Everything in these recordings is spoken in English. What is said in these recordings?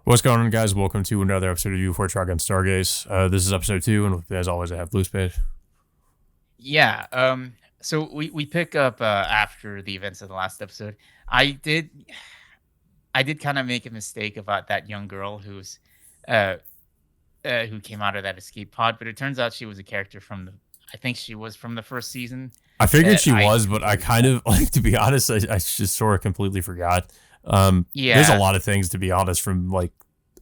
What's going on, guys? Welcome to another episode of U4 Trigun Stargaze. This is episode 2, and as always, I have Blue Spade. Yeah. So we pick up after the events of the last episode. I did I did kind of make a mistake about that young girl uh, who came out of that escape pod, but it turns out she was a character from the. I think she was from the first season. I figured That she I was, but I completely kind forgot. of, like, to be honest, I just sort of completely forgot. There's a Yeah. lot of things, to be honest, from, like,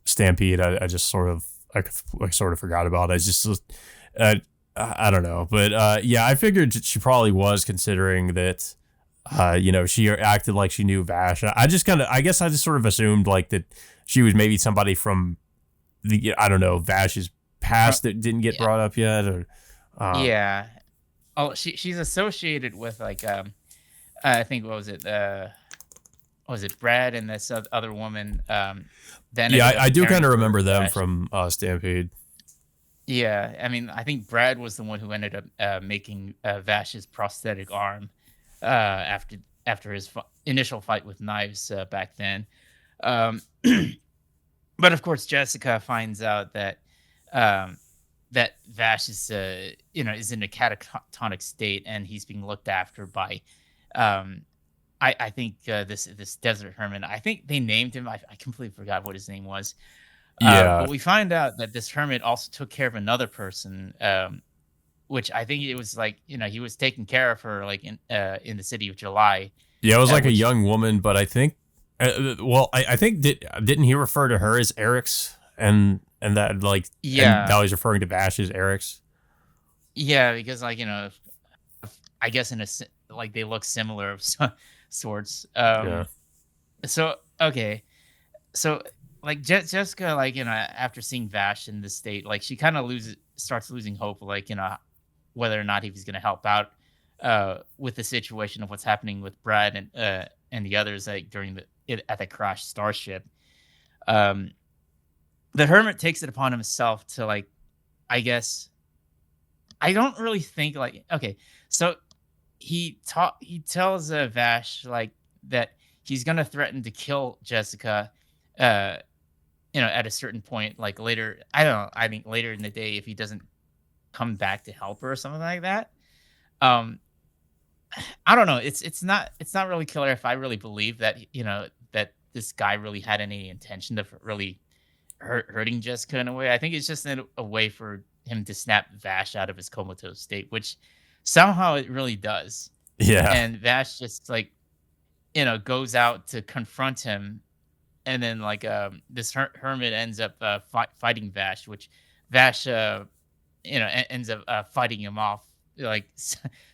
Stampede, I just sort of, I sort of forgot about. Uh, I don't know. But, yeah, I figured she probably was, considering that, she acted like she knew Vash. I guess I just sort of assumed, like, that she was maybe somebody from I don't know, Vash's Fro- past that didn't get yeah. brought up yet, or, um, Yeah. Oh, she's associated with I think what was it Brad and this other woman that yeah, ended up I do caring kind of for remember them Vash. from Stampede. Yeah, I mean, I think Brad was the one who ended up making Vash's prosthetic arm after his initial fight with Knives back then. Um, but of course, Jessica finds out that um, that Vash is is in a catatonic state, and he's being looked after by um, I think this desert hermit. I think they named him. I completely forgot what his name was. Yeah, But we find out that this hermit also took care of another person, which I think it was like he was taking care of her like in the city of July, yeah, it was like a which young woman, but I think, I think didn't he refer to her as Eric's, and that, like, and yeah, now he's referring to Vash as Eric's. yeah, because like I guess like they look similar of sorts. Yeah, So okay, so like Jessica, like after seeing Vash in this state, like she kind of starts losing hope, like whether or not he was going to help out with the situation of what's happening with Brad and the others like during at the crashed starship. Um, the hermit takes it upon himself to like, I guess I don't really think like okay, so he tells Vash like that he's gonna threaten to kill Jessica, uh, at a certain point, like later. I don't know. I think later in the day if he doesn't come back to help her or something like that. Um, I don't know. It's not really clear if I really believe that that this guy really had any intention of really hurting Jessica in a way. I think it's just a way for him to snap Vash out of his comatose state, which somehow it really does. yeah, And Vash just like goes out to confront him, and then like this hermit ends up fighting Vash, which Vash ends up fighting him off like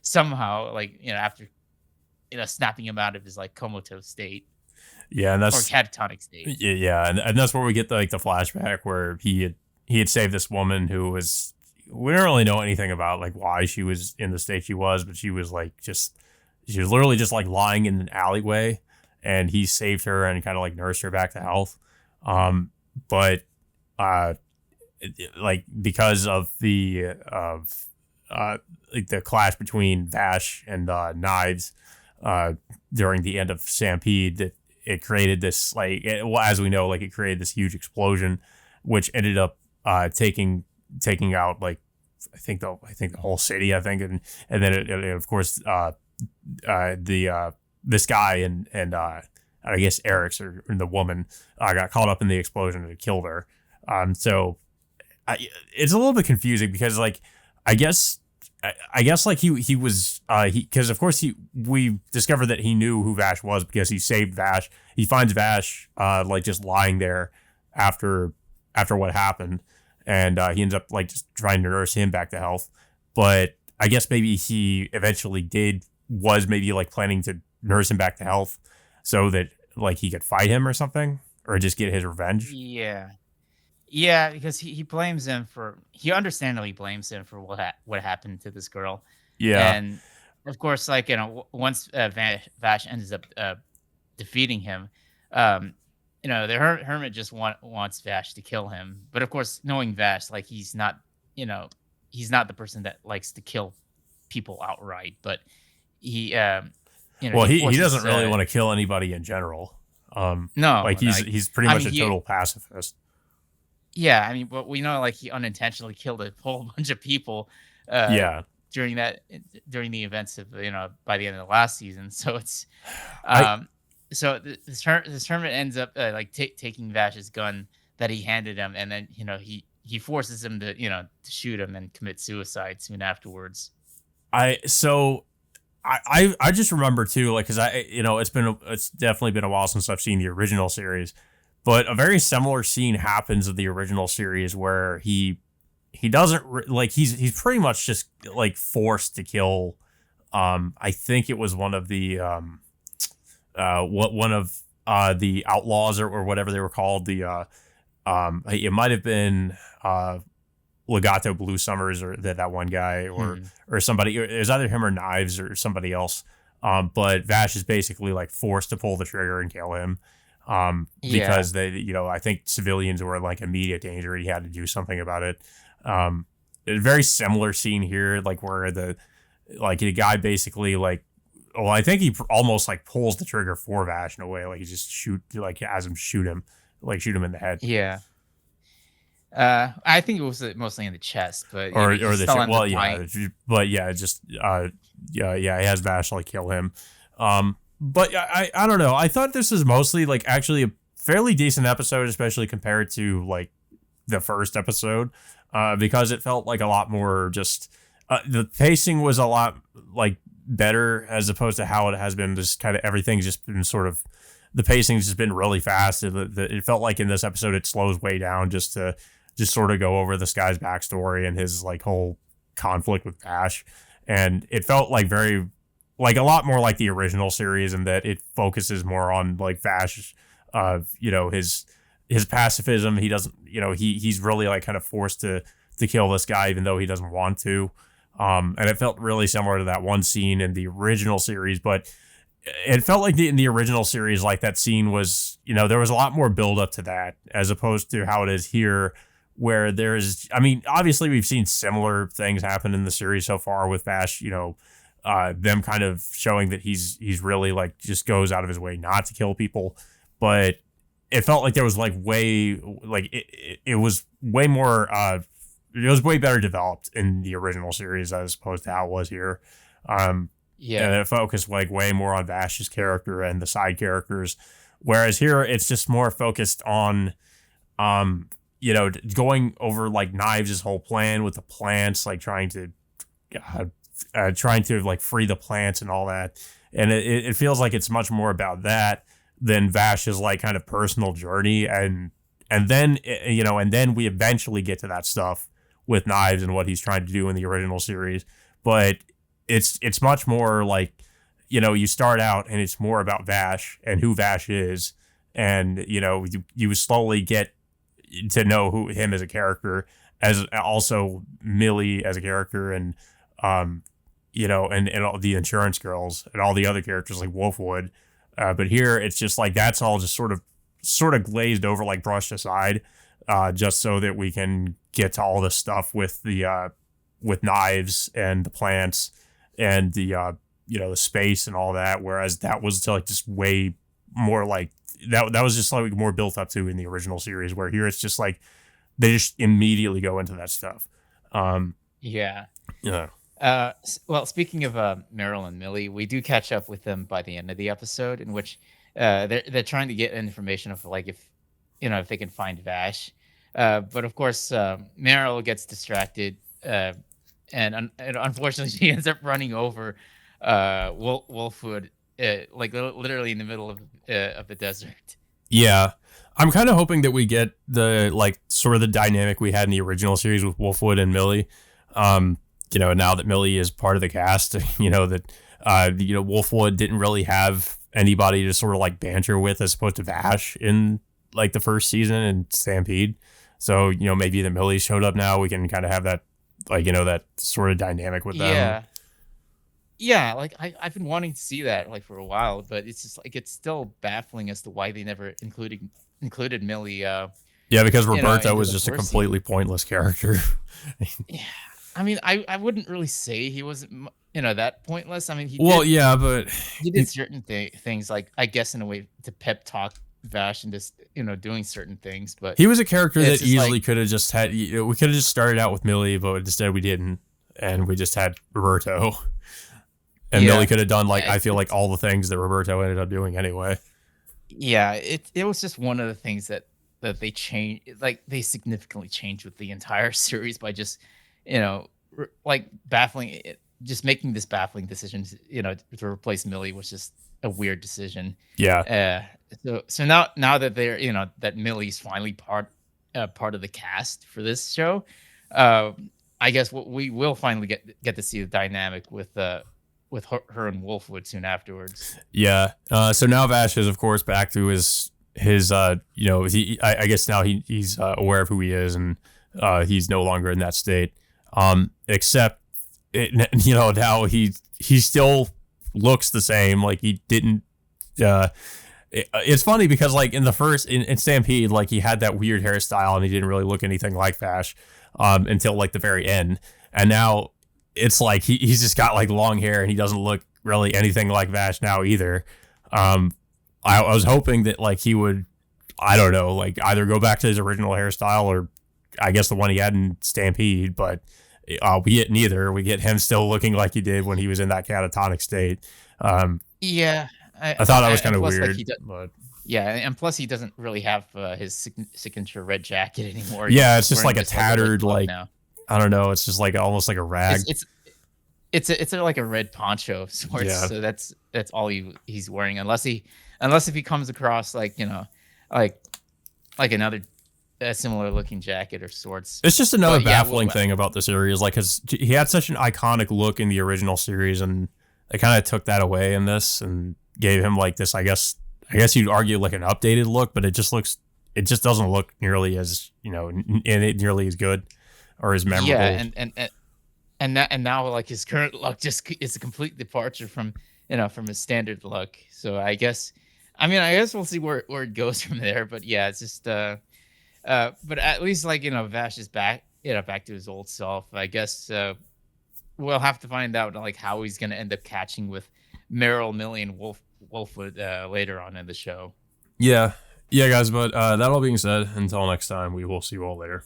somehow like after snapping him out of his like comatose state yeah, and or that's catatonic state. yeah, and that's where we get the flashback where he had saved this woman who was, we don't really know anything about, like, why she was in the state she was, but she was like just she was literally just, like, lying in an alleyway, and he saved her and kind of, like, nursed her back to health. But uh like, because of like the clash between Vash and Knives uh during the end of Stampede, that it created this, like, well, as we know, like, it created this huge explosion, which ended up taking out, like, I think the whole city, I think. And then of course, the this guy and I guess Eric's, or the woman, got caught up in the explosion and it killed her. So it's a little bit confusing because, like, I guess I guess, like, he was he because of course we discovered that he knew who Vash was because he saved Vash. He finds Vash, like, just lying there after what happened, and he ends up, like, just trying to nurse him back to health. But I guess maybe he eventually was maybe, like, planning to nurse him back to health so that, like, he could fight him or something, or just get his revenge. Yeah. Yeah, because he understandably blames him for what happened to this girl, Yeah. and of course, like once Vash ends up defeating him, um, the hermit just wants Vash to kill him, but of course, knowing Vash, like you know, he's not the person that likes to kill people outright, but he Well, he he doesn't forces really want to kill anybody in general. No, Like like he's pretty I much mean, a total pacifist. yeah, I mean, but we know like he unintentionally killed a whole bunch of people uh, Yeah. during that during the events of by the end of the last season. So it's I um, so this tournament ends up like taking Vash's gun that he handed him, and then he forces him to to shoot him and commit suicide soon afterwards. I so I just remember too, like, because it's definitely been a while since I've seen the original series, but a very similar scene happens in the original series where he doesn't like he's pretty much just like forced to kill. I think it was one of the one of the outlaws or whatever they were called. It might have been Legato Blue Summers or that one guy Hmm. or somebody. It was either him or Knives or somebody else. But Vash is basically like forced to pull the trigger and kill him. Yeah, Because I think civilians were in like immediate danger. He had to do something about it. A very similar scene here, like where the guy basically like, well, I think he almost like pulls the trigger for Vash in a way, like he just has him shoot him in the head. yeah. I think it was mostly in the chest, but he Or the still shit. ends Well, up dying. yeah, but yeah, just yeah, he has Vash like kill him. But I don't know. I thought this was mostly like actually a fairly decent episode, especially compared to like the first episode, because it felt like a lot more just the pacing was a lot like better as opposed to how it has been. Just kind of everything's just been sort of the pacing's just been really fast. It felt like in this episode it slows way down just to just sort of go over this guy's backstory and his like whole conflict with Ash. And it felt like very like a lot more like the original series in that it focuses more on like Vash, his pacifism. He doesn't, he's really like kind of forced to kill this guy even though he doesn't want to. And it felt really similar to that one scene in the original series, but it felt like in the original series, like that scene was, there was a lot more build up to that as opposed to how it is here, where I mean, obviously we've seen similar things happen in the series so far with Vash, them kind of showing that he's really like just goes out of his way not to kill people, but it felt like there was like it was way more it was way better developed in the original series as opposed to how it was here. Um, and Yeah, it focused like way more on Vash's character and the side characters, whereas here it's just more focused on going over like Knives' whole plan with the plants, like uh, trying to like free the plants and all that. And it feels like it's much more about that than Vash's like kind of personal journey. And then, and then we eventually get to that stuff with Knives and what he's trying to do in the original series. But it's much more like, you start out and it's more about Vash and who Vash is. And, you slowly get to know him as a character, as also Millie as a character, and and all the insurance girls and all the other characters like Wolfwood. But here it's just like that's all just sort of glazed over, like brushed aside, just so that we can get to all this stuff with the with Knives and the plants and the space and all that. Whereas that was like just way more like that was just like more built up to in the original series, where here it's just like they just immediately go into that stuff. yeah. Yeah. Well, speaking of Meryl and Millie, we do catch up with them by the end of the episode, in which they're trying to get information of like if they can find Vash, but of course Meryl gets distracted, and unfortunately she ends up running over Wolfwood, like literally in the middle of the desert. Yeah. I'm kind of hoping that we get the like sort of the dynamic we had in the original series with Wolfwood and Millie. Now that Millie is part of the cast, that Wolfwood didn't really have anybody to sort of like banter with as opposed to Vash in like the first season and Stampede. So, maybe the Millie showed up now. We can kind of have that like, that sort of dynamic with them. Yeah. Yeah, like I've been wanting to see that like for a while, but it's just like it's still baffling as to why they never included Millie, Yeah, because Roberto into was the just a first season. completely pointless character. Yeah, I mean, I wouldn't really say he wasn't. that pointless. I mean, Well, yeah, but he did certain things, like, I guess, in a way to pep talk Vash into doing certain things, but he was a character it's that just like, easily could have just had. We could have just started out with Millie, but instead we didn't, and we just had Roberto. And Millie yeah, could have done like yeah, I feel like all the things that Roberto ended up doing anyway. yeah, it was just one of the things that they changed, like, they significantly changed with the entire series by just, like, baffling it, just making this baffling decision, to replace Millie was just a weird decision. Yeah, Uh, so now that they're, that Millie's finally part of the cast for this show, uh, I guess we will finally get to see the dynamic with her and Wolfwood soon afterwards. yeah. So now Vash is of course back to his I guess now he's aware of who he is, and he's no longer in that state. Except now he still looks the same, like he didn't. It's funny because like in Stampede, like he had that weird hairstyle and he didn't really look anything like Vash until like the very end, and now it's like he's just got like long hair and he doesn't look really anything like Vash now either. Um, I was hoping that like he would, I don't know, like either go back to his original hairstyle or I guess the one he had in Stampede, but we get neither. We get him still looking like he did when he was in that catatonic state. Yeah, I thought that was kind and of plus, like, weird, but yeah, and plus he doesn't really have his signature red jacket anymore. yeah, He's it's just wearing like a like a red tattered, cloak like, now. I don't know, it's just like almost like a rag. It's like a red poncho of sorts. Yeah. So that's all he's wearing, unless if he comes across, like, like another similar looking jacket or sorts. It's just another But yeah, baffling thing about the series, like, because he had such an iconic look in the original series, and they kind of took that away in this and gave him like this. I guess you'd argue like an updated look, but it just doesn't look nearly as nearly as good or as yeah, memorable. and now, like, his current look just is a complete departure from his standard look. So I guess we'll see where it goes from there. But yeah, it's just but at least, like, Vash is back, back to his old self. I guess we'll have to find out, like, how he's gonna end up catching with Meryl, Millie, and Wolfwood later on in the show. Yeah, yeah, guys. But that all being said, until next time, we will see you all later.